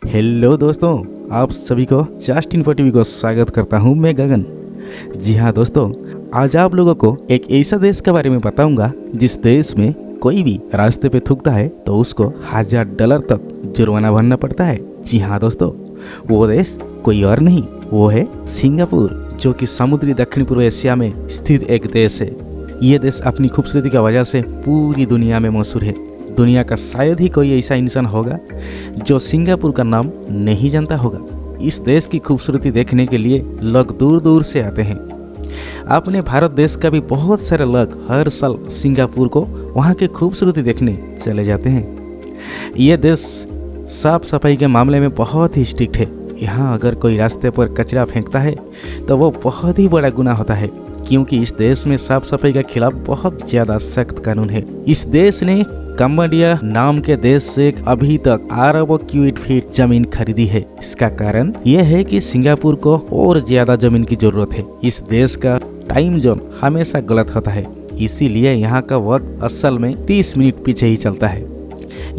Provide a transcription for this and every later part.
Hello दोस्तों, आप सभी को जस्ट इन्फो टीवी को स्वागत करता हूं मैं गगन। जी हाँ दोस्तों, आज आप लोगों को एक ऐसा देश के बारे में बताऊंगा जिस देश में कोई भी रास्ते पे थूकता है तो उसको $1000 तक जुर्माना भरना पड़ता है। जी हाँ दोस्तों, वो देश कोई और नहीं, वो है सिंगापुर, जो कि समुद्री दक्षिण पूर्व एशिया में स्थित एक देश है। ये देश अपनी खूबसूरती की वजह से पूरी दुनिया में मशहूर है। दुनिया का शायद ही कोई ऐसा इंसान होगा जो सिंगापुर का नाम नहीं जानता होगा। इस देश की खूबसूरती देखने के लिए लोग दूर दूर से आते हैं। अपने भारत देश का भी बहुत सारे लोग हर साल सिंगापुर को वहाँ की खूबसूरती देखने चले जाते हैं। ये देश साफ सफाई के मामले में बहुत ही स्ट्रिक्ट है। यहाँ अगर कोई रास्ते पर कचरा फेंकता है तो वो बहुत ही बड़ा गुनाह होता है, क्योंकि इस देश में साफ सफाई के खिलाफ बहुत ज़्यादा सख्त कानून है। इस देश ने कंबोडिया नाम के देश से अभी तक अरबों क्यूबिक फीट जमीन खरीदी है। इसका कारण यह है कि सिंगापुर को और ज्यादा जमीन की जरूरत है। इस देश का टाइम जोन हमेशा गलत होता है, इसीलिए यहाँ का वक्त असल में 30 मिनट पीछे ही चलता है।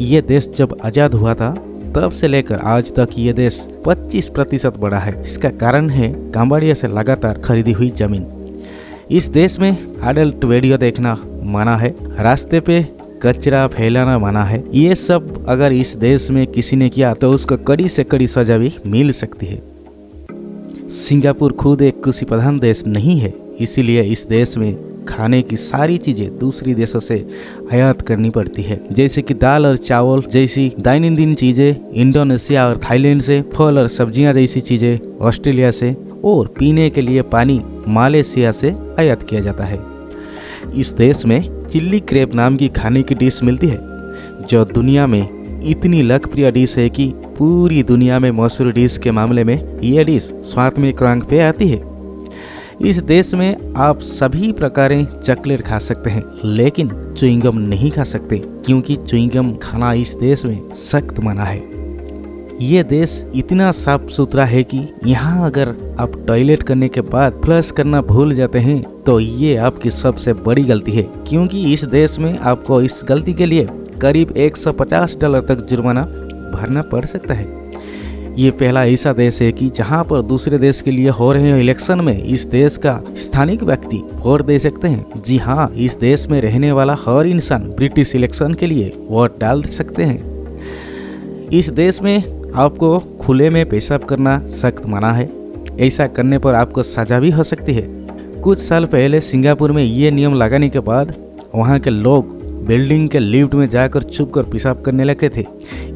ये देश जब आजाद हुआ था तब से लेकर आज तक ये देश 25% बढ़ा है। इसका कारण है कंबोडिया से लगातार खरीदी हुई जमीन। इस देश में एडल्ट वीडियो देखना मना है, रास्ते पे कचरा फैलाना मना है। ये सब अगर इस देश में किसी ने किया तो उसको कड़ी से कड़ी सजा भी मिल सकती है। सिंगापुर खुद एक कृषि प्रधान देश नहीं है, इसीलिए इस देश में खाने की सारी चीजें दूसरी देशों से आयात करनी पड़ती है, जैसे कि दाल और चावल जैसी दैनंदिन चीजें इंडोनेशिया और थाईलैंड से, फल और सब्जियां जैसी चीजें ऑस्ट्रेलिया से, और पीने के लिए पानी मलेशिया से आयात किया जाता है। इस देश में चिल्ली क्रैब नाम की खाने की डिश मिलती है, जो दुनिया में इतनी लोकप्रिय डिश है कि पूरी दुनिया में मशहूर डिश के मामले में यह डिश स्वाद में रैंक पे आती है। इस देश में आप सभी प्रकारें चॉकलेट खा सकते हैं, लेकिन च्युइंगम नहीं खा सकते, क्योंकि च्युइंगम खाना इस देश में सख्त मना है। ये देश इतना साफ सुथरा है कि यहाँ अगर आप टॉयलेट करने के बाद फ्लश करना भूल जाते हैं तो ये आपकी सबसे बड़ी गलती है, क्योंकि इस देश में आपको इस गलती के लिए करीब $150 तक जुर्माना भरना पड़ सकता है। ये पहला ऐसा देश है कि जहाँ पर दूसरे देश के लिए हो रहे इलेक्शन में इस देश का स्थानिक व्यक्ति वोट दे सकते हैं। जी हाँ, इस देश में रहने वाला हर इंसान ब्रिटिश इलेक्शन के लिए वोट डाल सकते हैं। इस देश में आपको खुले में पेशाब करना सख्त मना है। ऐसा करने पर आपको सजा भी हो सकती है। कुछ साल पहले सिंगापुर में ये नियम लगाने के बाद वहाँ के लोग बिल्डिंग के लिफ्ट में जाकर छुप कर पेशाब करने लगे थे।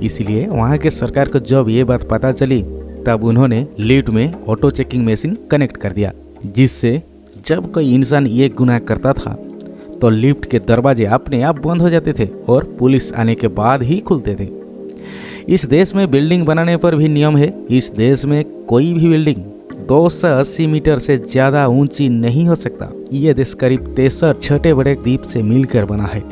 इसलिए वहाँ के सरकार को जब ये बात पता चली तब उन्होंने लिफ्ट में ऑटो चेकिंग मशीन कनेक्ट कर दिया, जिससे जब कोई इंसान ये गुनाह करता था तो लिफ्ट के दरवाजे अपने आप बंद हो जाते थे और पुलिस आने के बाद ही खुलते थे। इस देश में बिल्डिंग बनाने पर भी नियम है। इस देश में कोई भी बिल्डिंग 280 मीटर से ज़्यादा ऊंची नहीं हो सकता। ये देश करीब 63 छोटे बड़े द्वीप से मिलकर बना है।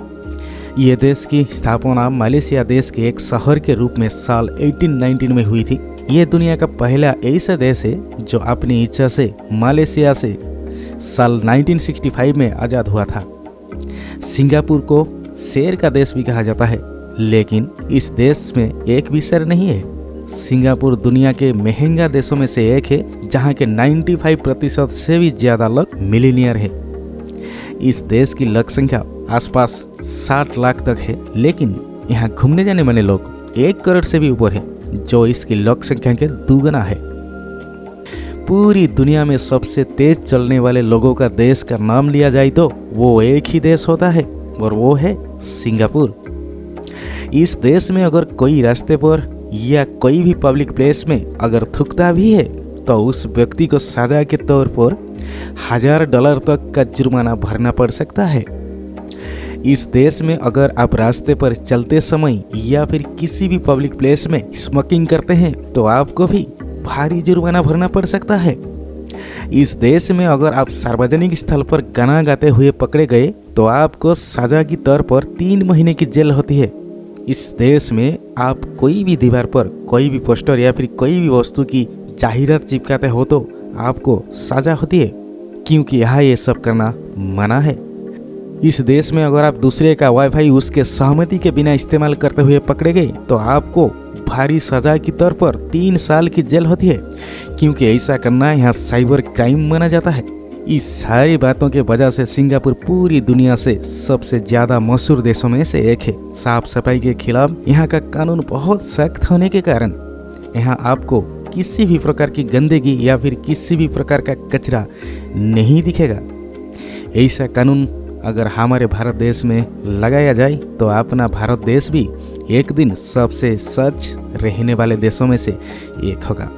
ये देश की स्थापना मलेशिया देश के एक शहर के रूप में साल 1819 में हुई थी। ये दुनिया का पहला ऐसा देश है जो अपनी इच्छा से मलेशिया से साल 1965 में आज़ाद हुआ था। सिंगापुर को शेर का देश भी कहा जाता है, लेकिन इस देश में एक भी शेर नहीं है। सिंगापुर दुनिया के महंगा देशों में से एक है, जहां के 95% से भी ज़्यादा लोग मिलीनियर है। इस देश की लोक संख्या आसपास 60 लाख तक है, लेकिन यहाँ घूमने जाने वाले लोग 1 करोड़ से भी ऊपर है, जो इसकी लोक संख्या के दुगना है। पूरी दुनिया में सबसे तेज चलने वाले लोगों का देश का नाम लिया जाए तो वो एक ही देश होता है, और वो है सिंगापुर। इस देश में अगर कोई रास्ते पर या कोई भी पब्लिक प्लेस में अगर थूकता भी है तो उस व्यक्ति को सजा के तौर पर $1000 तक का जुर्माना भरना पड़ सकता है। इस देश में अगर आप रास्ते पर चलते समय या फिर किसी भी पब्लिक प्लेस में स्मोकिंग करते हैं तो आपको भी भारी जुर्माना भरना पड़ सकता है। इस देश में अगर आप सार्वजनिक स्थल पर गाना गाते हुए पकड़े गए तो आपको सजा की तौर पर 3 महीने की जेल होती है। इस देश में आप कोई भी दीवार पर कोई भी पोस्टर या फिर कोई भी वस्तु की जाहिरात चिपकाते हो तो आपको सजा होती है, क्योंकि यहाँ ये सब करना मना है। इस देश में अगर आप दूसरे का वाईफाई उसके सहमति के बिना इस्तेमाल करते हुए पकड़े गए तो आपको भारी सजा के तौर पर 3 साल की जेल होती है, क्योंकि ऐसा करना यहाँ साइबर क्राइम माना जाता है। इस सारी बातों के वजह से सिंगापुर पूरी दुनिया से सबसे ज़्यादा मशहूर देशों में से एक है। साफ सफाई के खिलाफ यहाँ का कानून बहुत सख्त होने के कारण यहाँ आपको किसी भी प्रकार की गंदगी या फिर किसी भी प्रकार का कचरा नहीं दिखेगा। ऐसा कानून अगर हमारे भारत देश में लगाया जाए तो अपना भारत देश भी एक दिन सबसे स्वच्छ रहने वाले देशों में से एक होगा।